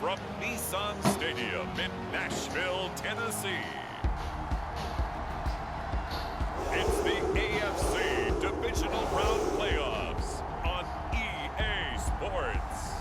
from Nissan Stadium in Nashville, Tennessee. It's the AFC Divisional Round Playoffs on EA Sports.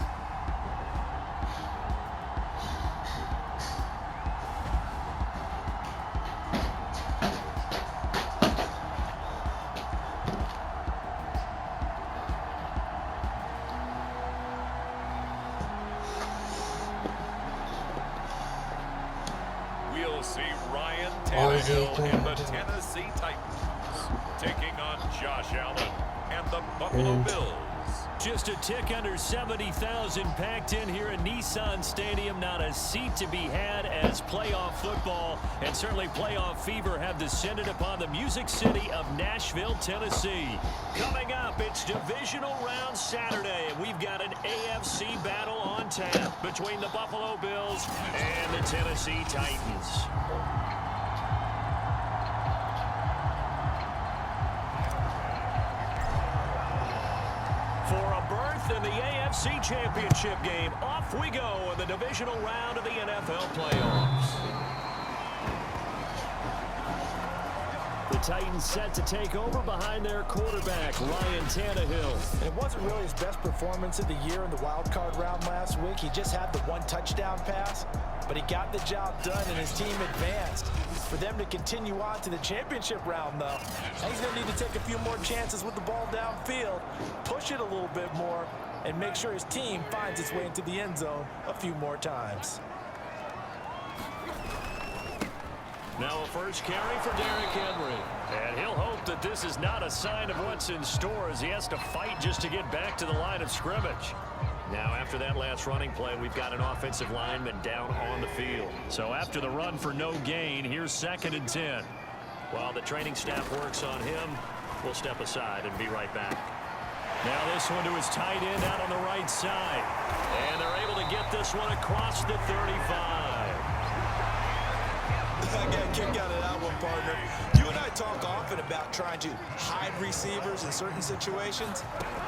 We'll see Ryan Tannehill and the Tennessee Titans taking on Josh Allen and the Buffalo Bills. Just a tick under 70,000 packed in here at Nissan Stadium. Not a seat to be had as playoff football and certainly playoff fever have descended upon the Music City of Nashville, Tennessee. Coming up, it's Divisional Round Saturday, and we've got an AFC battle on tap between the Buffalo Bills and the Tennessee Titans. In the AFC Championship game, off we go in the divisional round of the NFL playoffs. The Titans set to take over behind their quarterback, Ryan Tannehill. And it wasn't really his best performance of the year in the wild card round last week. He just had the one touchdown pass, but he got the job done and his team advanced. For them to continue on to the championship round, though, he's going to need to take a few more chances with the ball downfield, push it a little bit more, and make sure his team finds its way into the end zone a few more times. Now a first carry for Derrick Henry. And he'll hope that this is not a sign of what's in store as he has to fight just to get back to the line of scrimmage. Now, after that last running play, we've got an offensive lineman down on the field. So after the run for no gain, here's 2nd and 10. While the training staff works on him, we'll step aside and be right back. Now this one to his tight end out on the right side. And they're able to get this one across the 35. I got a kick out of that one, partner. You and I talk often about trying to hide receivers in certain situations,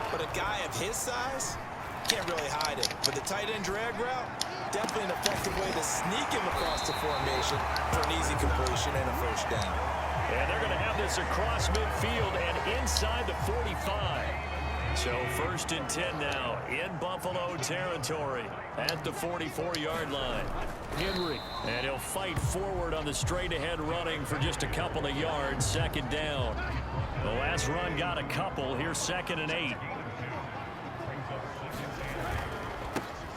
but a guy of his size can't really hide it. But the tight end drag route, definitely an effective way to sneak him across the formation for an easy completion and a first down. And they're going to have this across midfield and inside the 45. So 1st and 10 now in Buffalo territory at the 44-yard line. Henry, and he'll fight forward on the straight-ahead running for just a couple of yards. 2nd down. The last run got a couple. Here's 2nd and 8.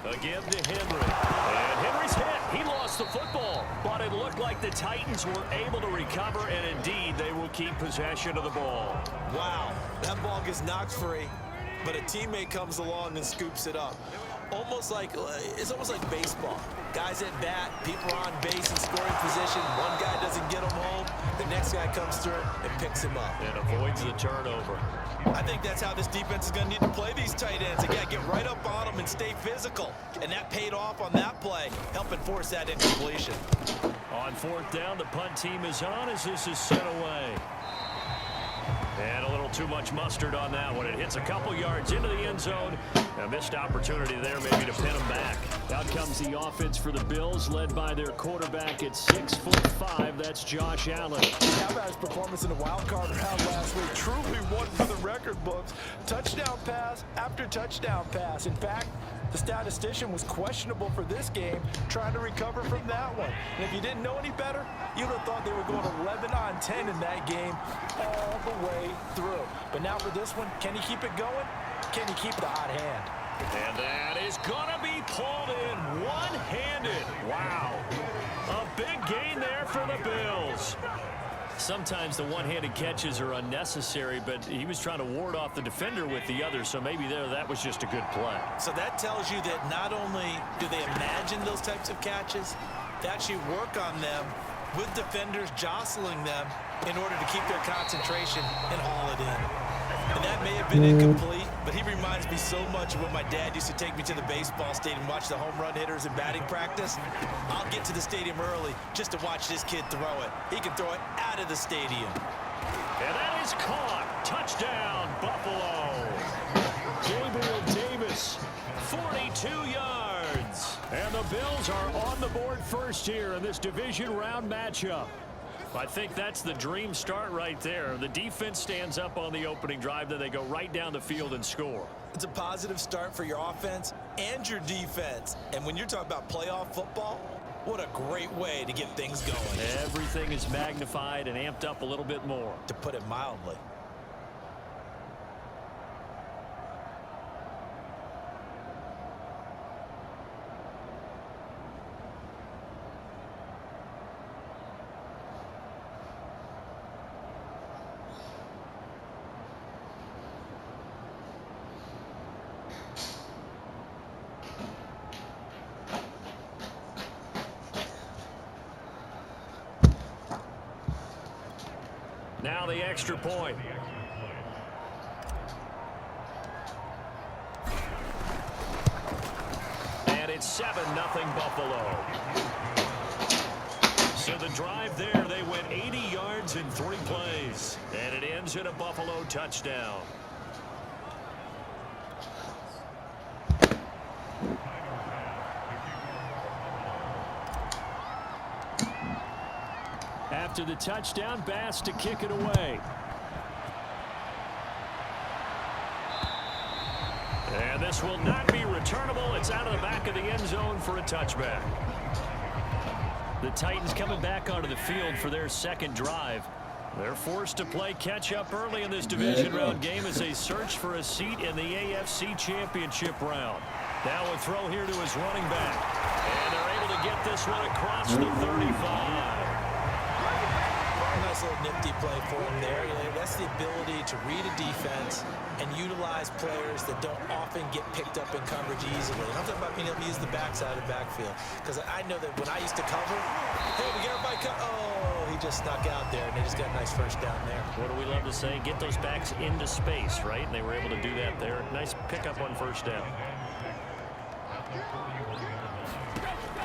Again to Henry. And Henry's hit. He lost the football. But it looked like the Titans were able to recover, and indeed they will keep possession of the ball. Wow, that ball gets knocked free, but a teammate comes along and scoops it up. It's almost like baseball. Guys at bat, people are on base in scoring position. One guy doesn't get him home. The next guy comes through and picks him up. And avoids the turnover. I think that's how this defense is going to need to play these tight ends. Again, get right up on them and stay physical. And that paid off on that play, helping force that incompletion. On 4th down, the punt team is on as this is sent away. And a little too much mustard on that one. It hits a couple yards into the end zone. A missed opportunity there maybe to pin them back. Out comes the offense for the Bills, led by their quarterback at 6'5". That's Josh Allen. How about his performance in the wild card round last week? Truly one for the record books. Touchdown pass after touchdown pass. In fact, the statistician was questionable for this game, trying to recover from that one. And if you didn't know any better, you would have thought they were going 11 on 10 in that game all the way through. But now for this one, can he keep it going? Can he keep the hot hand? And that is going to be pulled in one-handed. Wow. A big gain there for the Bills. Sometimes the one-handed catches are unnecessary, but he was trying to ward off the defender with the other, so maybe that was just a good play. So that tells you that not only do they imagine those types of catches, they actually work on them with defenders jostling them in order to keep their concentration and haul it in. And that may have been incomplete, but he reminds me so much of when my dad used to take me to the baseball stadium and watch the home run hitters in batting practice. I'll get to the stadium early just to watch this kid throw it. He can throw it out of the stadium. And that is caught. Touchdown, Buffalo. Gabriel Davis, 42 yards. And the Bills are on the board first here in this division round matchup. I think that's the dream start right there. The defense stands up on the opening drive, then they go right down the field and score. It's a positive start for your offense and your defense. And when you're talking about playoff football, what a great way to get things going. Everything is magnified and amped up a little bit more, to put it mildly. Now the extra point. And it's 7-0 Buffalo. So the drive there, they went 80 yards in 3 plays. And it ends in a Buffalo touchdown. After the touchdown, Bass to kick it away. And this will not be returnable. It's out of the back of the end zone for a touchback. The Titans coming back onto the field for their second drive. They're forced to play catch-up early in this division round game as they search for a seat in the AFC Championship round. Now a throw here to his running back. And they're able to get this one across the 35. Nice little nifty play for him there. That's the ability to read a defense and utilize players that don't often get picked up in coverage easily. I'm talking about being able to use the backside of the backfield. Because I know that when I used to cover, hey, we got everybody oh, he just snuck out there, and they just got a nice first down there. What do we love to say? Get those backs into space, right? And they were able to do that there. Nice pickup on first down.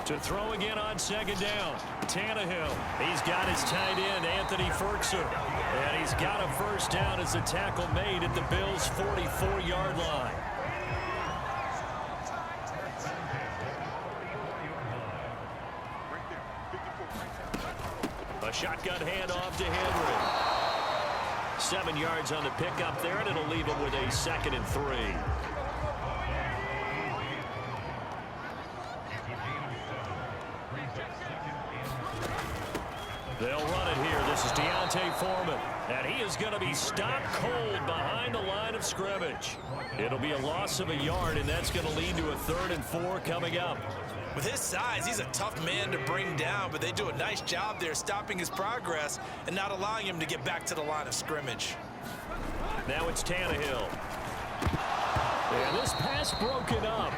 To throw again on second down. Tannehill. He's got his tight end, Anthony Ferguson. And he's got a first down as the tackle made at the Bills' 44-yard line. A shotgun handoff to Henry. 7 yards on the pickup there, and it'll leave him with a 2nd and 3. They'll run it here. This is Deontay Foreman. And he is going to be stopped cold behind the line of scrimmage. It'll be a loss of a yard, and that's going to lead to a 3rd and 4 coming up. With his size, he's a tough man to bring down, but they do a nice job there stopping his progress and not allowing him to get back to the line of scrimmage. Now it's Tannehill. And this pass broken up.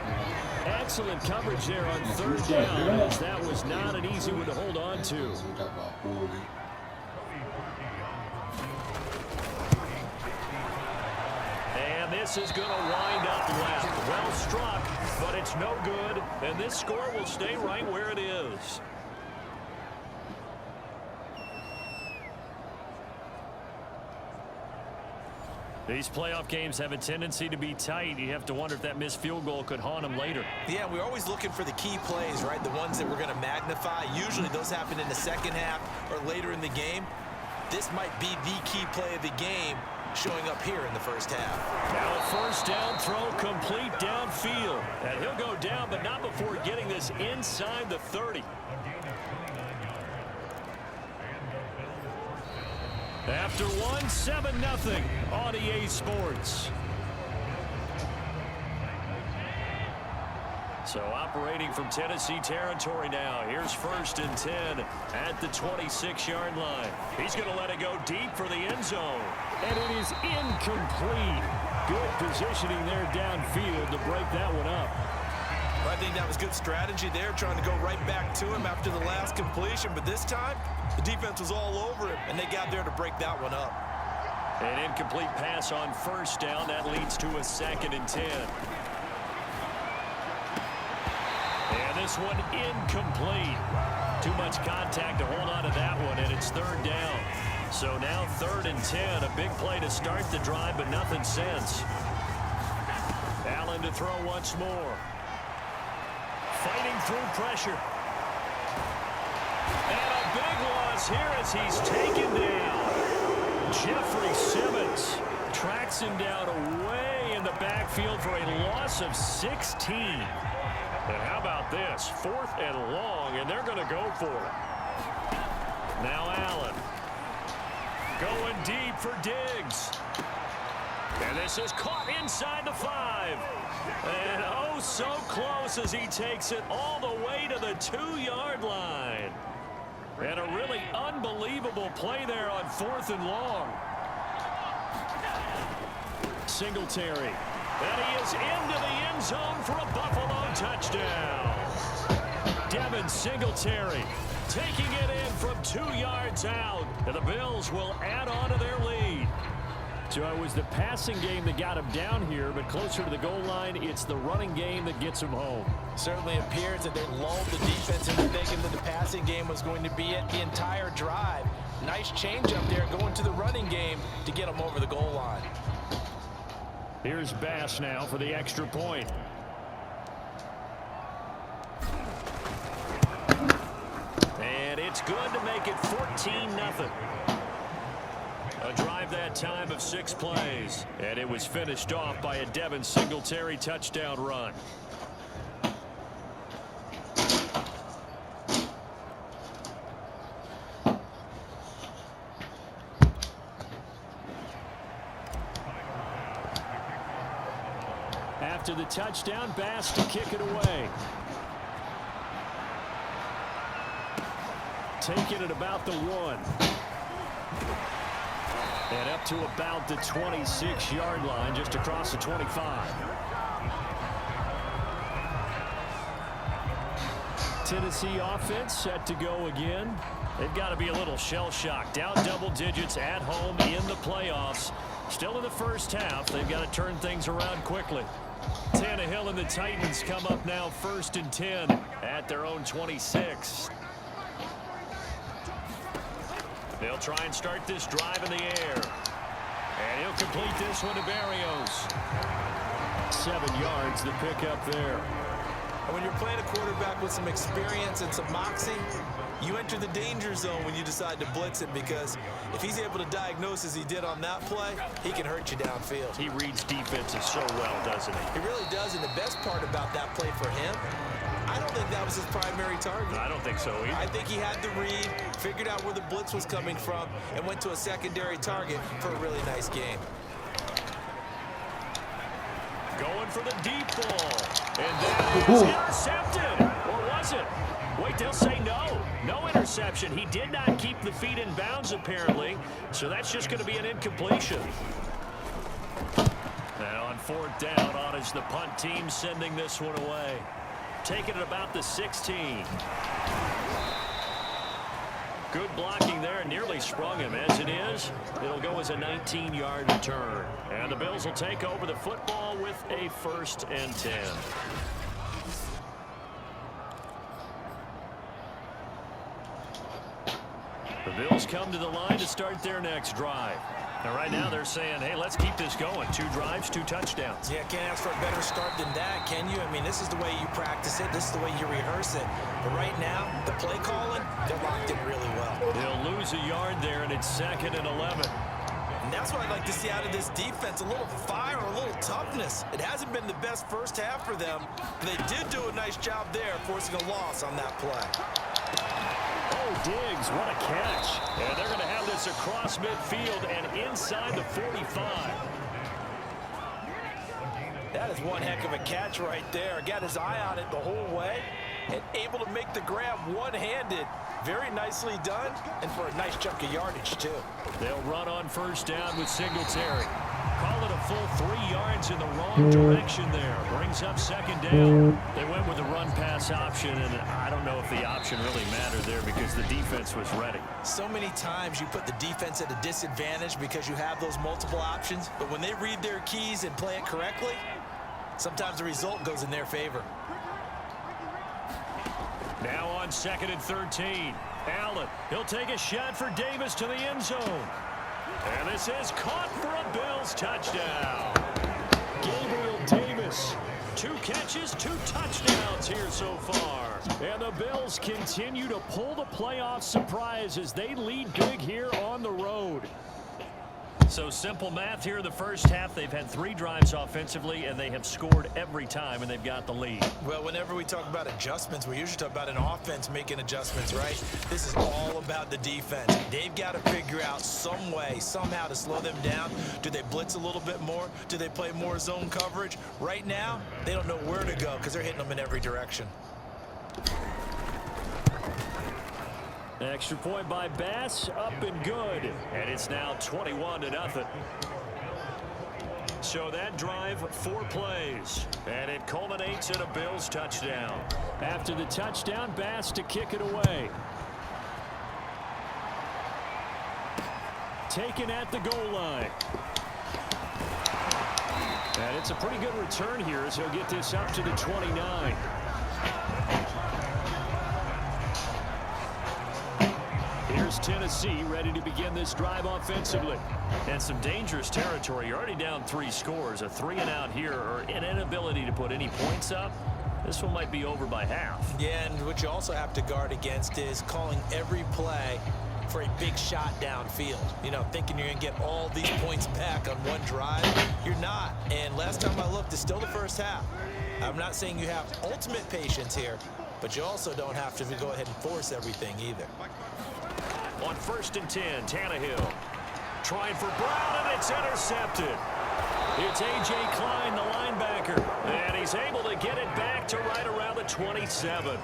Excellent coverage there on 3rd down, as that was not an easy one to hold on to. And this is going to wind up left. Well struck, but it's no good. And this score will stay right where it is. These playoff games have a tendency to be tight. You have to wonder if that missed field goal could haunt them later. Yeah, we're always looking for the key plays, right? The ones that we're going to magnify. Usually those happen in the second half or later in the game. This might be the key play of the game showing up here in the first half. Now a first down throw complete downfield. And he'll go down, but not before getting this inside the 30. After one, 7-0 on EA Sports. So operating from Tennessee territory now. Here's 1st and 10 at the 26-yard line. He's going to let it go deep for the end zone. And it is incomplete. Good positioning there downfield to break that one up. I think that was good strategy there, trying to go right back to him after the last completion. But this time, the defense was all over him, and they got there to break that one up. An incomplete pass on first down. That leads to a 2nd and 10. And this one incomplete. Too much contact to hold on to that one, and it's 3rd down. So now 3rd and 10. A big play to start the drive, but nothing since. Allen to throw once more. fighting through pressure. And a big loss here as he's taken down. Jeffrey Simmons tracks him down away in the backfield for a loss of 16. And how about this? 4th and long, and they're going to go for it. Now Allen. Going deep for Diggs. And this is caught inside the 5. And oh, so close as he takes it all the way to the 2-yard line. And a really unbelievable play there on 4th and long. Singletary. And he is into the end zone for a Buffalo touchdown. Devin Singletary taking it in from 2 yards out. And the Bills will add on to their lead. So it was the passing game that got him down here, but closer to the goal line, it's the running game that gets him home. Certainly appears that they lulled the defense into thinking that the passing game was going to be it the entire drive. Nice change up there going to the running game to get him over the goal line. Here's Bass now for the extra point. And it's good to make it 14-0. A drive that time of 6 plays. And it was finished off by a Devin Singletary touchdown run. After the touchdown, Bass to kick it away. Take it at about the 1. And up to about the 26-yard line, just across the 25. Tennessee offense set to go again. They've got to be a little shell-shocked. Down double digits at home in the playoffs. Still in the first half. They've got to turn things around quickly. Tannehill and the Titans come up now 1st and 10 at their own 26. They'll try and start this drive in the air. And he'll complete this one to Barrios. 7 yards the pickup there. And when you're playing a quarterback with some experience and some moxie, you enter the danger zone when you decide to blitz him, because if he's able to diagnose as he did on that play, he can hurt you downfield. He reads defenses so well, doesn't he? He really does, and the best part about that play for him, I don't think that was his primary target. I don't think so either. I think he had the read, figured out where the blitz was coming from, and went to a secondary target for a really nice game. Going for the deep ball. And that is intercepted. Or was it? Wait, they'll say no. No interception. He did not keep the feet in bounds, apparently. So that's just going to be an incompletion. Now on 4th down, on is the punt team sending this one away. Taking it about the 16. Good blocking there. Nearly sprung him. As it is, it'll go as a 19-yard return. And the Bills will take over the football with a 1st and 10. The Bills come to the line to start their next drive. And right now they're saying, hey, let's keep this going. 2 drives, 2 touchdowns. Yeah, can't ask for a better start than that, can you? I mean, this is the way you practice it. This is the way you rehearse it. But right now, the play calling, they're locked in really well. They'll lose a yard there, and it's 2nd and 11. And that's what I'd like to see out of this defense, a little fire, a little toughness. It hasn't been the best first half for them, but they did do a nice job there, forcing a loss on that play. Oh, Diggs, what a catch. And they're going to have this across midfield and inside the 45. That is one heck of a catch right there. Got his eye on it the whole way and able to make the grab one-handed. Very nicely done, and for a nice chunk of yardage, too. They'll run on 1st down with Singletary. Call it a full 3 yards in the wrong direction there. Brings up 2nd down. They went with the run-pass option, and I don't know if the option really mattered there because the defense was ready. So many times you put the defense at a disadvantage because you have those multiple options, but when they read their keys and play it correctly, sometimes the result goes in their favor. Now on 2nd and 13. Allen, he'll take a shot for Davis to the end zone. And this is caught for a Bills touchdown. Gabriel Davis 2 catches, 2 touchdowns here so far. And the Bills continue to pull the playoff surprise as they lead big here on the road. So simple math here in the first half. They've had 3 drives offensively, and they have scored every time, and they've got the lead. Well, whenever we talk about adjustments, we usually talk about an offense making adjustments, right? This is all about the defense. They've got to figure out some way, somehow to slow them down. Do they blitz a little bit more? Do they play more zone coverage? Right now, they don't know where to go because they're hitting them in every direction. Extra point by Bass, up and good. And it's now 21-0. So that drive, 4 plays. And it culminates in a Bills touchdown. After the touchdown, Bass to kick it away. Taken at the goal line. And it's a pretty good return here as he'll get this up to the 29. Here's Tennessee ready to begin this drive offensively. And some dangerous territory. You're already down 3 scores. A 3-and-out here, or an inability to put any points up. This one might be over by half. Yeah, and what you also have to guard against is calling every play for a big shot downfield. You know, thinking you're going to get all these points back on one drive. You're not. And last time I looked, it's still the first half. I'm not saying you have ultimate patience here, but you also don't have to go ahead and force everything either. On 1st and 10, Tannehill trying for Brown, and it's intercepted. It's A.J. Klein, the linebacker, and he's able to get it back to right around the 27.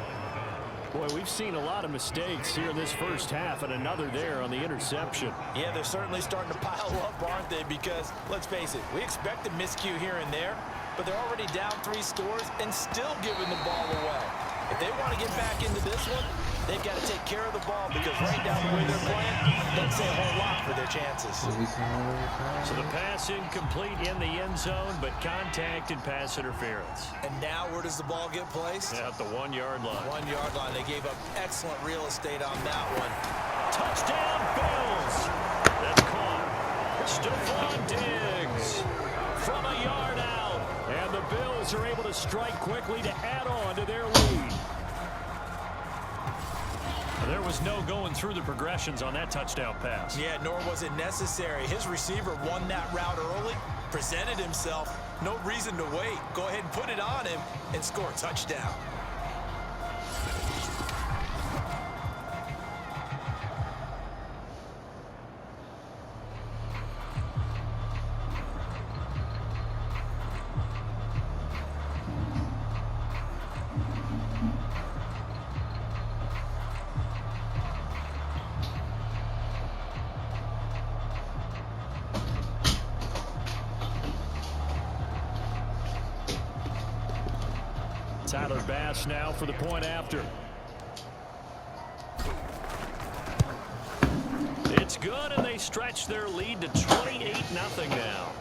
Boy, we've seen a lot of mistakes here in this first half, and another there on the interception. Yeah, they're certainly starting to pile up, aren't they? Because, let's face it, we expect a miscue here and there, but they're already down 3 scores and still giving the ball away. If they want to get back into this one, they've got to take care of the ball, because right now the way they're playing doesn't say a whole lot for their chances. So the pass incomplete in the end zone, but contact and pass interference. And now where does the ball get placed? At the 1-yard line. 1-yard line. They gave up excellent real estate on that one. Touchdown, Bills. That's caught. Stephon Diggs from a yard out. And the Bills are able to strike quickly to add on to their lead. There was no going through the progressions on that touchdown pass. Yeah, nor was it necessary. His receiver won that route early, presented himself. No reason to wait. Go ahead and put it on him and score a touchdown. Tyler Bass now for the point after. It's good, and they stretch their lead to 28-0 now.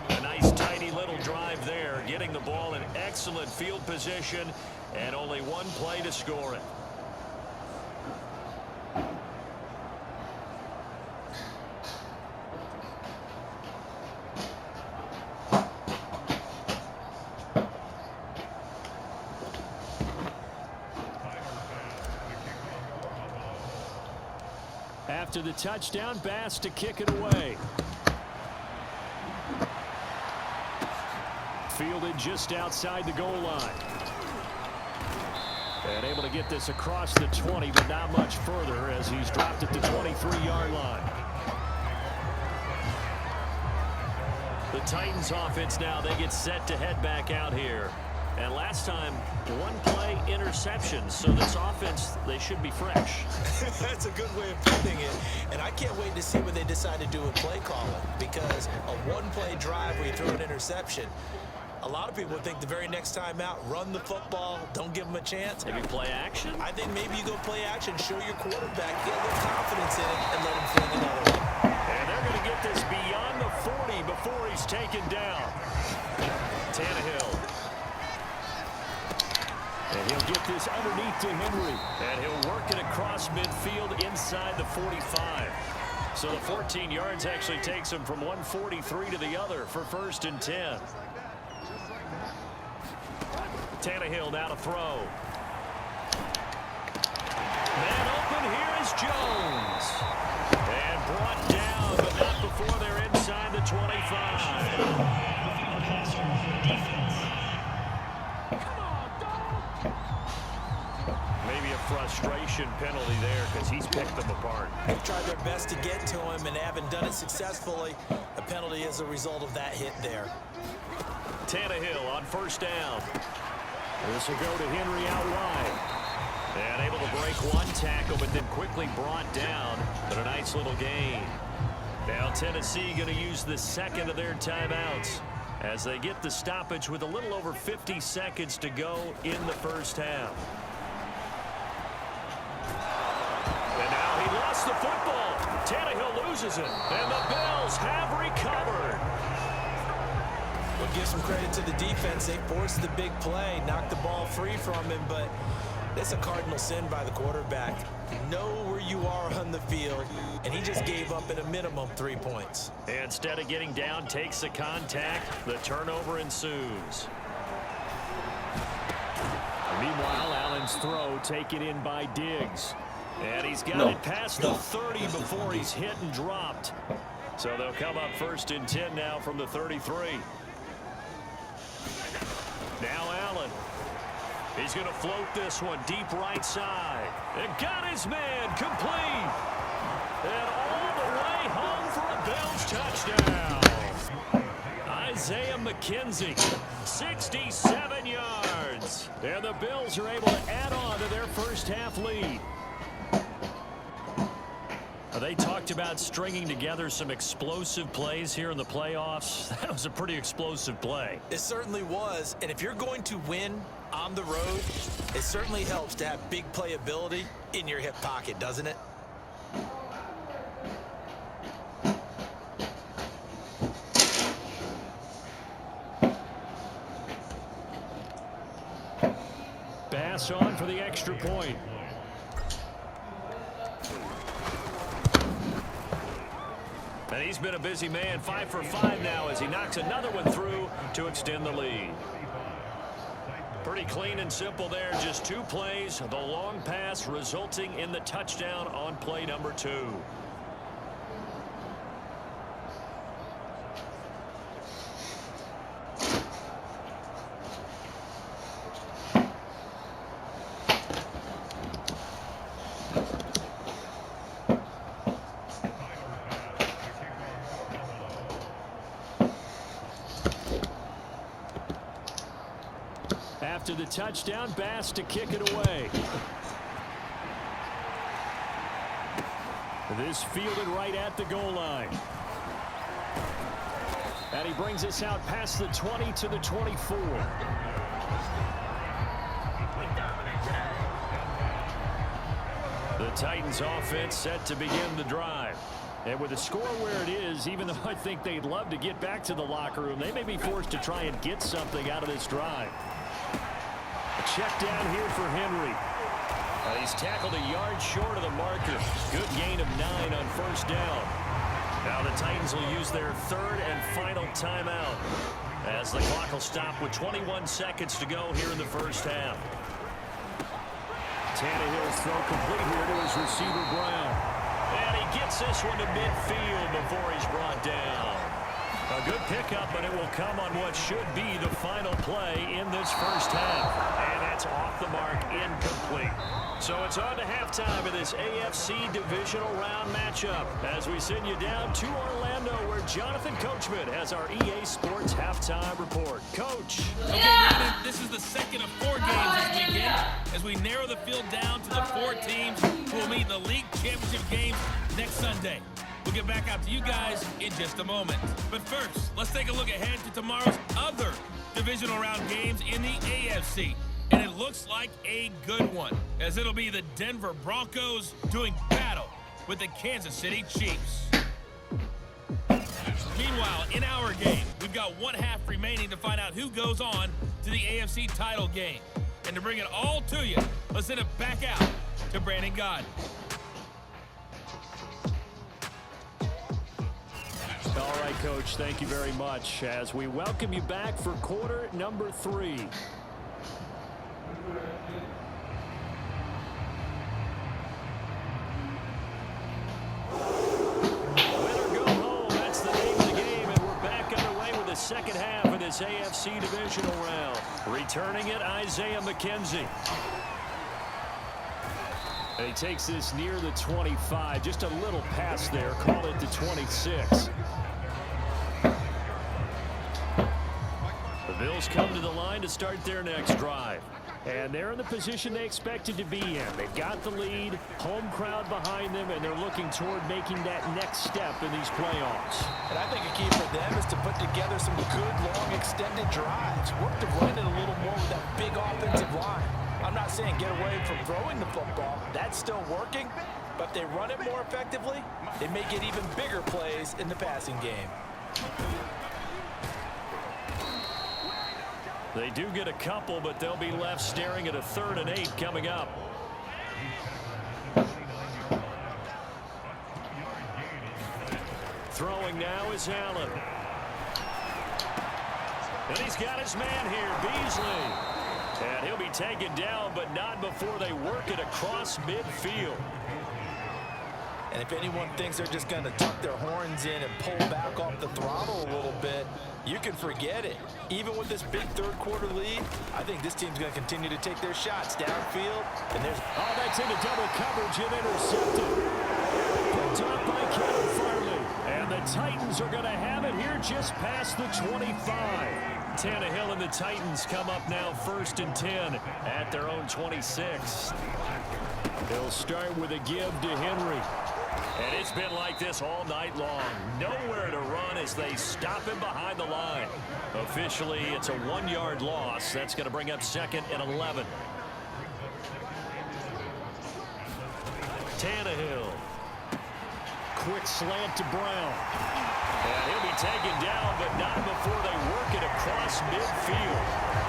A nice, tidy little drive there, getting the ball in excellent field position, and only 1 play to score it. After the touchdown, Bass to kick it away. Fielded just outside the goal line. And able to get this across the 20, but not much further as he's dropped at the 23-yard line. The Titans offense now, they get set to head back out here. And last time, 1-play interception. So this offense, they should be fresh. That's a good way of putting it. And I can't wait to see what they decide to do with play calling. Because a 1-play drive where you throw an interception, a lot of people think the very next time out, run the football, don't give them a chance. Maybe play action? I think maybe you go play action, show your quarterback, get a little confidence in it, and let him fling another one. And they're going to get this beyond the 40 before he's taken down. Tannehill. And he'll get this underneath to Henry. And he'll work it across midfield inside the 45. So the 14 yards actually takes him from 143 to the other for 1st and 10. Tannehill now to throw. Man open, here is Jones. And brought down, but not before they're inside the 25. Maybe a frustration penalty there because he's picked them apart. They've tried their best to get to him and haven't done it successfully. A penalty is a result of that hit there. Tannehill on first down. This will go to Henry out wide. And able to break one tackle, but then quickly brought down. But a nice little gain. Now Tennessee going to use the second of their timeouts as they get the stoppage with a little over 50 seconds to go in the first half. And now he lost the football. Tannehill loses it. And the Bills have recovered. We'll give some credit to the defense. They forced the big play, knocked the ball free from him, but it's a cardinal sin by the quarterback. Know where you are on the field, and he just gave up at a minimum 3 points. Instead of getting down, takes the contact. The turnover ensues. Meanwhile, Allen's throw taken in by Diggs. And he's got it past the 30 before he's hit and dropped. So they'll come up 1st and 10 now from the 33. Now Allen. He's going to float this one deep right side. And got his man complete. And all the way home for a Bills touchdown. Isaiah McKenzie, 67 yards. And the Bills are able to add on to their first half lead. They talked about stringing together some explosive plays here in the playoffs. That was a pretty explosive play. It certainly was. And if you're going to win on the road, it certainly helps to have big playability in your hip pocket, doesn't it? Bass on for the extra point. And he's been a busy man, 5 for 5 now as he knocks another one through to extend the lead. Pretty clean and simple there, just 2 plays. The long pass resulting in the touchdown on play number 2. After the touchdown, Bass to kick it away. This fielded right at the goal line. And he brings us out past the 20 to the 24. The Titans offense set to begin the drive. And with the score where it is, even though I think they'd love to get back to the locker room, they may be forced to try and get something out of this drive. Check down here for Henry. He's tackled a yard short of the marker. Good gain of 9 on first down. Now the Titans will use their 3rd and final timeout as the clock will stop with 21 seconds to go here in the first half. Tannehill's throw complete here to his receiver Brown. And he gets this one to midfield before he's brought down. A good pickup, but it will come on what should be the final play in this first half. And that's off the mark, incomplete. So it's on to halftime of this AFC divisional round matchup as we send you down to Orlando where Jonathan Coachman has our EA Sports halftime report. Coach. Okay, Brandon, this is the second of 4 games this weekend as we narrow the field down to the 4 teams who will meet in the league championship games next Sunday. We'll get back out to you guys in just a moment. But first, let's take a look ahead to tomorrow's other divisional round games in the AFC. And it looks like a good one, as it'll be the Denver Broncos doing battle with the Kansas City Chiefs. Meanwhile, in our game, we've got 1 half remaining to find out who goes on to the AFC title game. And to bring it all to you, let's send it back out to Brandon Gaudin. All right, Coach, thank you very much as we welcome you back for quarter number 3. this AFC divisional round. Returning it, Isaiah McKenzie. And he takes this near the 25. Just a little pass there. Call it the 26. The Bills come to the line to start their next drive. And they're in the position they expected to be in. They've got the lead, home crowd behind them, and they're looking toward making that next step in these playoffs. And I think a key for them is to put together some good, long, extended drives. Work to run it a little more with that big offensive line. I'm not saying get away from throwing the football. That's still working. But if they run it more effectively, they may get even bigger plays in the passing game. They do get a couple, but they'll be left staring at a 3rd and 8 coming up. Throwing now is Allen. And he's got his man here, Beasley. And he'll be taken down, but not before they work it across midfield. And if anyone thinks they're just going to tuck their horns in and pull back off the throttle a little bit, you can forget it. Even with this big third-quarter lead, I think this team's going to continue to take their shots downfield. And there's that's into double coverage and intercepted. Picked up by Kevin Farley. And the Titans are going to have it here just past the 25. Tannehill and the Titans come up now 1st and 10 at their own 26. They'll start with a give to Henry. And it's been like this all night long. Nowhere to run as they stop him behind the line. Officially, it's a 1-yard loss. That's going to bring up 2nd and 11. Tannehill. Quick slant to Brown. And he'll be taken down, but not before they work it across midfield.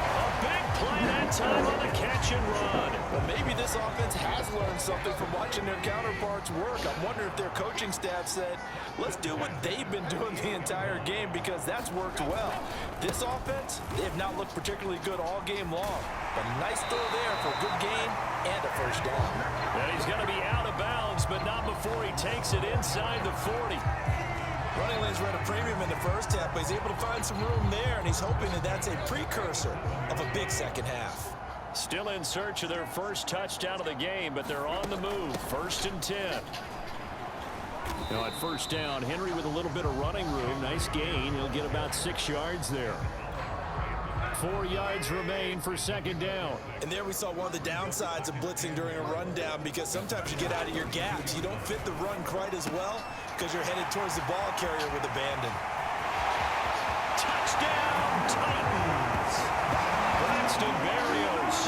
A big play that time on the catch and run. Well, maybe this offense has learned something from watching their counterparts work. I'm wondering if their coaching staff said, let's do what they've been doing the entire game because that's worked well. This offense, they have not looked particularly good all game long. But a nice throw there for a good gain and a 1st down. And he's going to be out of bounds, but not before he takes it inside the 40. Running lanes were at a premium in the first half, but he's able to find some room there, and he's hoping that that's a precursor of a big second half. Still in search of their first touchdown of the game, but they're on the move. 1st and 10. Now at 1st down, Henry with a little bit of running room. Nice gain. He'll get about 6 yards there. 4 yards remain for 2nd down. And there we saw one of the downsides of blitzing during a rundown because sometimes you get out of your gaps. You don't fit the run quite as well because you're headed towards the ball carrier with abandon. Touchdown, Titans! Braxton Berrios,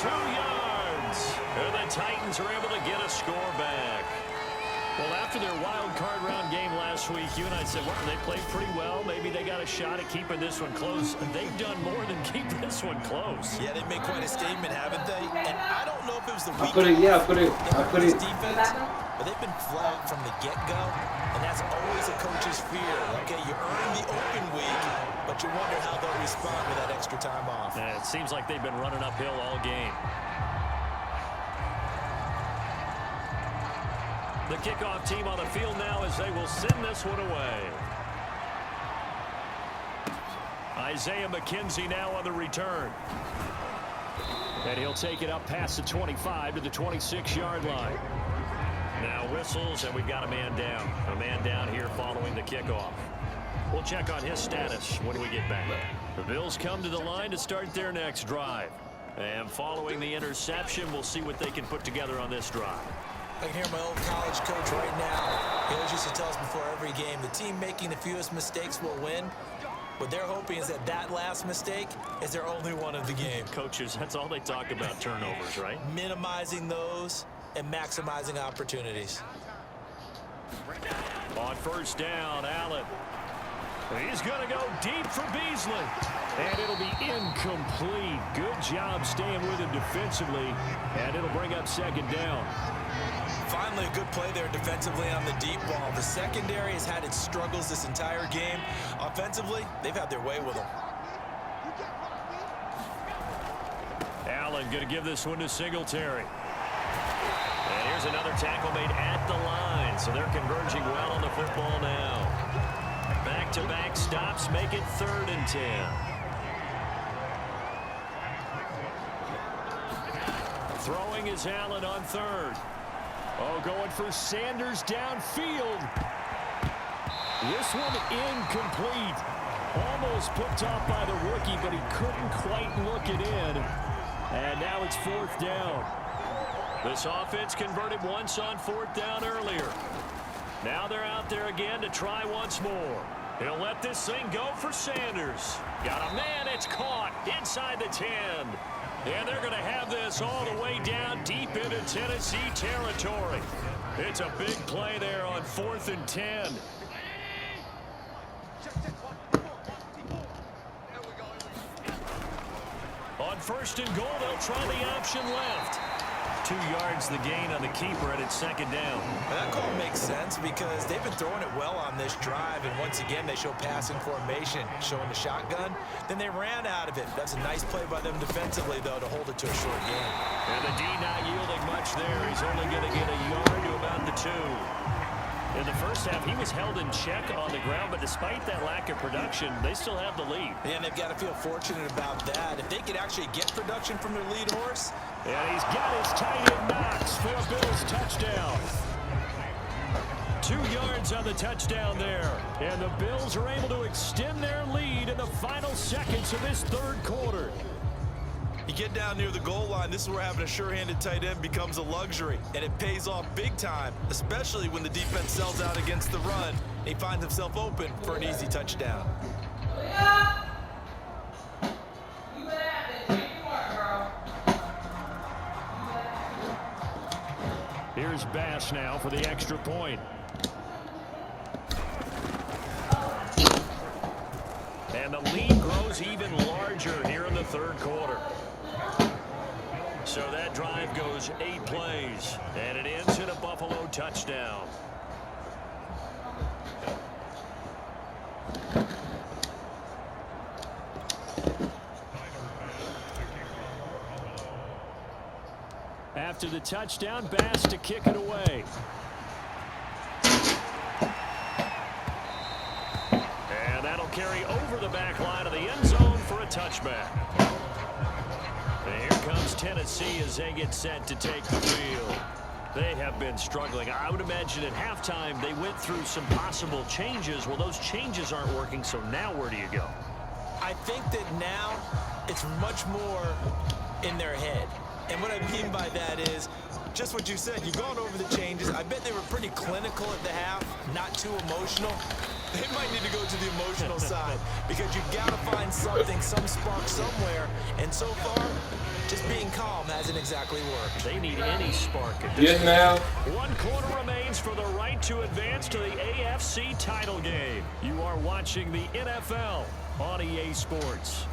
32 yards. And the Titans are able to get a score back. Well, after their wild card round game last week, you and I said, well, they played pretty well. Maybe they got a shot at keeping this one close. They've done more than keep this one close. Yeah, they made quite a statement, haven't they? And I don't know if it was the weak defense, but they've been flat from the get-go, and that's always a coach's fear. Okay, you earn the open week, but you wonder how they'll respond with that extra time off. Yeah, it seems like they've been running uphill all game. The kickoff team on the field now as they will send this one away. Isaiah McKenzie now on the return. And he'll take it up past the 25 to the 26-yard line. Now whistles, and we've got a man down. A man down here following the kickoff. We'll check on his status when we get back. The Bills come to the line to start their next drive. And following the interception, we'll see what they can put together on this drive. I can hear my old college coach right now. He always used to tell us before every game, the team making the fewest mistakes will win. What they're hoping is that last mistake is their only one of the game. Coaches, that's all they talk about, turnovers, right? Minimizing those and maximizing opportunities. On 1st down, Allen. He's going to go deep for Beasley. And it'll be incomplete. Good job staying with him defensively. And it'll bring up 2nd down. Finally, a good play there defensively on the deep ball. The secondary has had its struggles this entire game. Offensively, they've had their way with them. Allen going to give this one to Singletary. And here's another tackle made at the line. So they're converging well on the football now. Back Back-to-back stops make it 3rd and 10. Throwing is Allen on 3rd. Oh, going for Sanders downfield. This one incomplete. Almost picked off by the rookie, but he couldn't quite look it in. And now it's 4th down. This offense converted once on 4th down earlier. Now they're out there again to try once more. He'll let this thing go for Sanders. Got a man, it's caught inside the 10. And they're going to have this all the way down deep into Tennessee territory. It's a big play there on 4th and 10. On 1st and goal, they'll try the option left. 2 yards the gain on the keeper, and it's 2nd down. Well, that call makes sense because they've been throwing it well on this drive, and once again they show passing formation, showing the shotgun. Then they ran out of it. That's a nice play by them defensively, though, to hold it to a short game. And the D not yielding much there. He's only going to get a yard to about the 2. In the first half, he was held in check on the ground, but despite that lack of production, they still have the lead. And they've got to feel fortunate about that. If they could actually get production from their lead horse. And he's got his tight end Knox for a Bills touchdown. 2 yards on the touchdown there. And the Bills are able to extend their lead in the final seconds of this 3rd quarter. You get down near the goal line, this is where having a sure-handed tight end becomes a luxury, and it pays off big time, especially when the defense sells out against the run. He finds himself open for an easy touchdown. Here's Bass now for the extra point. And the lead grows even larger here in the 3rd quarter. So that drive goes 8 plays, and it ends in a Buffalo touchdown. After the touchdown, Bass to kick it away. And that'll carry over the back line of the end zone for a touchback. And here comes Tennessee as they get set to take the field. They have been struggling. I would imagine at halftime they went through some possible changes. Well, those changes aren't working, so now where do you go? I think that now it's much more in their head. And what I mean by that is just what you said. You've gone over the changes. I bet they were pretty clinical at the half, not too emotional. They might need to go to the emotional side because you've got to find something, some spark somewhere. And so far, just being calm hasn't exactly worked. They need any spark at this point. 1 quarter remains for the right to advance to the AFC title game. You are watching the NFL on EA Sports.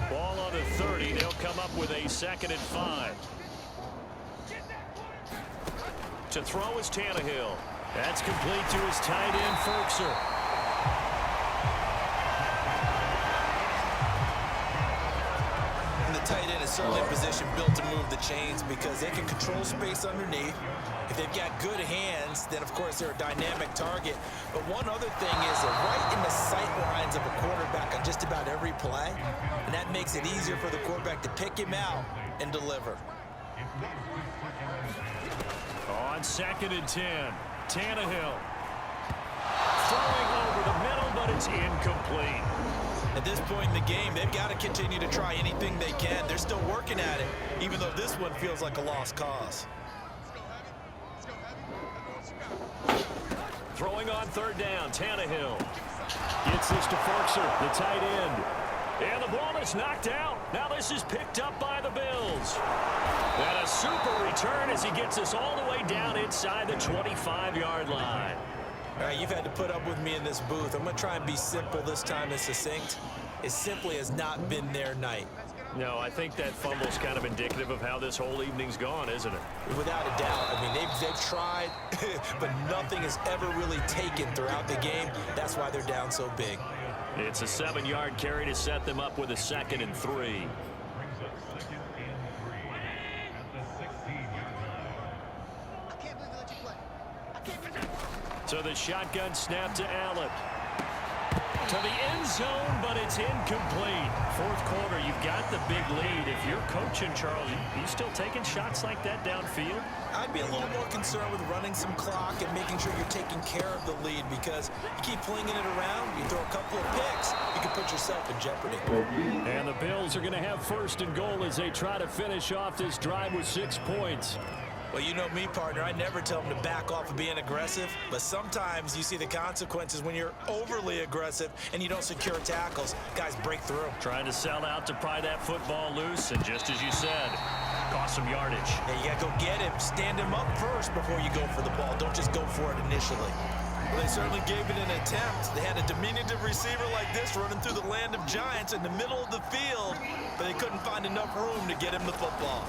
Ball on the 30. They'll come up with a 2nd and 5. To throw is Tannehill. That's complete to his tight end, Ferkser. And the tight end is certainly in position built to move the chains because they can control space underneath. If they've got good hands, then of course they're a dynamic target. But one other thing is they're right in the sight lines of a quarterback on just about every play. And that makes it easier for the quarterback to pick him out and deliver. On 2nd and 10, Tannehill throwing over the middle, but it's incomplete. At this point in the game, they've got to continue to try anything they can. They're still working at it, even though this one feels like a lost cause. Throwing on 3rd down, Tannehill gets this to Ferkser, the tight end. And the ball is knocked out. Now this is picked up by the Bills. And a super return as he gets us all the way down inside the 25-yard line. All right, you've had to put up with me in this booth. I'm going to try and be simple this time and succinct. It simply has not been their night. No, I think that fumble's kind of indicative of how this whole evening's gone, isn't it? Without a doubt. I mean, they've tried, but nothing has ever really taken throughout the game. That's why they're down so big. It's a 7-yard carry to set them up with a 2nd and 3. So the shotgun snap to Allen. To the end zone, but it's incomplete. Fourth quarter, you've got the big lead. If you're coaching, Charles, you still taking shots like that downfield? I'd be a little more concerned with running some clock and making sure you're taking care of the lead, because you keep flinging it around, you throw a couple of picks, you can put yourself in jeopardy. And the Bills are going to have first and goal as they try to finish off this drive with 6 points. Well, you know me, partner. I never tell them to back off of being aggressive, but sometimes you see the consequences when you're overly aggressive and you don't secure tackles. Guys break through. Trying to sell out to pry that football loose, and just as you said, cost some yardage. Yeah, you got to go get him. Stand him up first before you go for the ball. Don't just go for it initially. Well, they certainly gave it an attempt. They had a diminutive receiver like this running through the land of giants in the middle of the field, but they couldn't find enough room to get him the football.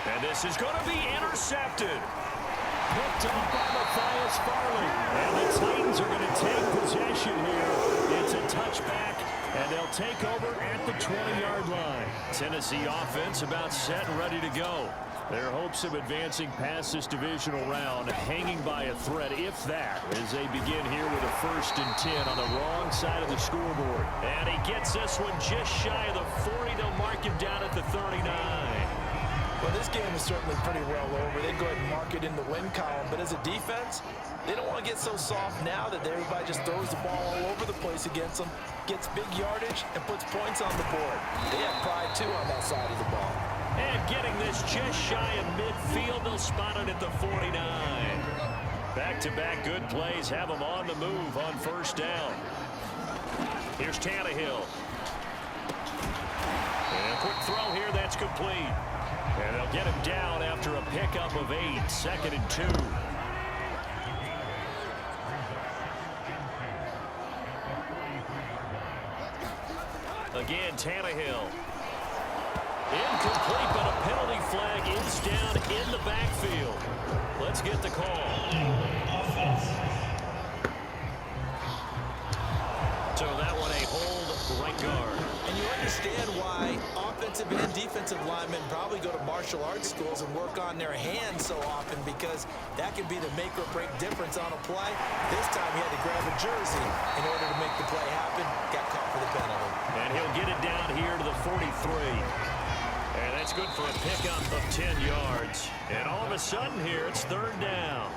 And this is going to be intercepted. Picked up by Matthias Farley. And the Titans are going to take possession here. It's a touchback, and they'll take over at the 20-yard line. Tennessee offense about set and ready to go. Their hopes of advancing past this divisional round hanging by a thread, if that, as they begin here with a 1st and 10 on the wrong side of the scoreboard. And he gets this one just shy of the 40. They'll mark him down at the 39. Well, this game is certainly pretty well over. They go ahead and mark it in the win column. But as a defense, they don't want to get so soft now that everybody just throws the ball all over the place against them, gets big yardage, and puts points on the board. They have pride, too, on that side of the ball. And getting this just shy of midfield, they'll spot it at the 49. Back-to-back good plays have them on the move on 1st down. Here's Tannehill. And a quick throw here, that's complete. And they'll get him down after a pickup of 8, 2nd and 2. Again, Tannehill. Incomplete, but a penalty flag is down in the backfield. Let's get the call. So that one a hold right guard. And you understand why offensive and defensive linemen probably go to martial arts schools and work on their hands so often, because that can be the make or break difference on a play. This time he had to grab a jersey in order to make the play happen. Got caught for the penalty. And he'll get it down here to the 43. And that's good for a pickup of 10 yards. And all of a sudden here, it's 3rd down.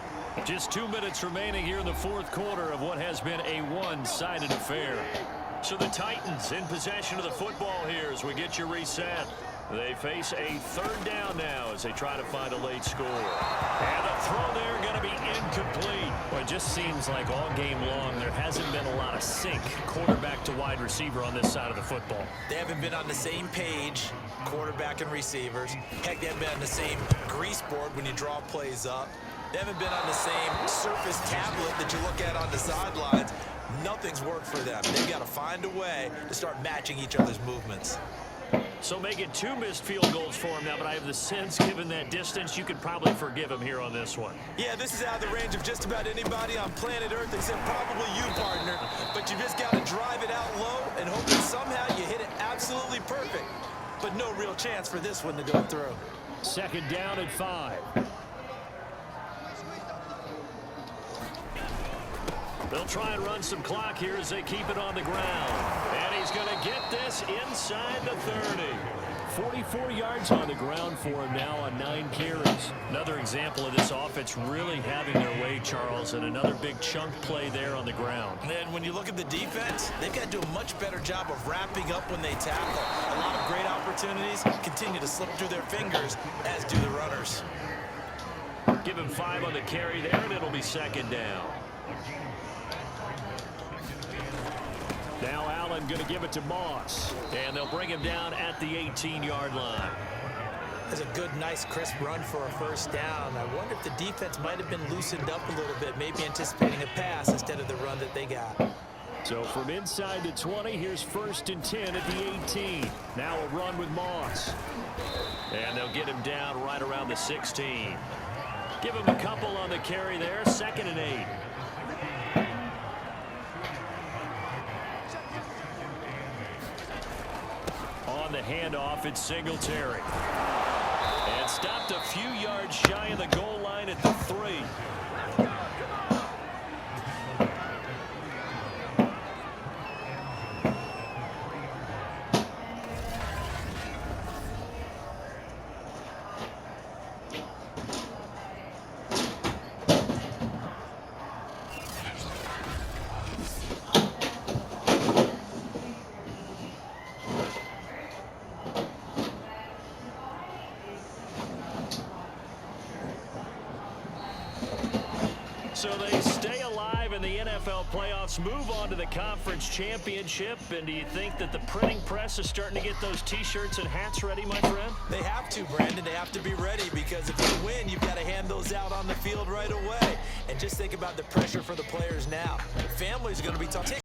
Just 2 minutes remaining here in the 4th quarter of what has been a one-sided affair. So the Titans in possession of the football here as we get you reset. They face a 3rd down now as they try to find a late score. And the throw there going to be incomplete. Well, it just seems like all game long there hasn't been a lot of sync quarterback to wide receiver on this side of the football. They haven't been on the same page, quarterback and receivers. Heck, they haven't been on the same grease board when you draw plays up. They haven't been on the same surface tablet that you look at on the sidelines. Nothing's worked for them. They've got to find a way to start matching each other's movements. So making 2 missed field goals for him now, but I have the sense, given that distance, you could probably forgive him here on this one. Yeah, this is out of the range of just about anybody on planet Earth except probably you, partner. But you just got to drive it out low and hope that somehow you hit it absolutely perfect. But no real chance for this one to go through. 2nd down and 5. They'll try and run some clock here as they keep it on the ground. And he's going to get this inside the 30. 44 yards on the ground for him now on 9 carries. Another example of this offense really having their way, Charles, and another big chunk play there on the ground. And when you look at the defense, they've got to do a much better job of wrapping up when they tackle. A lot of great opportunities continue to slip through their fingers, as do the runners. Give him 5 on the carry there, and it'll be 2nd down. Now Allen going to give it to Moss. And they'll bring him down at the 18-yard line. That's a good, nice, crisp run for a 1st down. I wonder if the defense might have been loosened up a little bit, maybe anticipating a pass instead of the run that they got. So from inside the 20, here's 1st and 10 at the 18. Now a run with Moss. And they'll get him down right around the 16. Give him a couple on the carry there, 2nd and 8. On the handoff, it's Singletary. And stopped a few yards shy of the goal line at the 3. So they stay alive in the NFL playoffs, move on to the conference championship. And do you think that the printing press is starting to get those T-shirts and hats ready, my friend? They have to, Brandon. They have to be ready because if you win, you've got to hand those out on the field right away. And just think about the pressure for the players now. Families are going to be talking.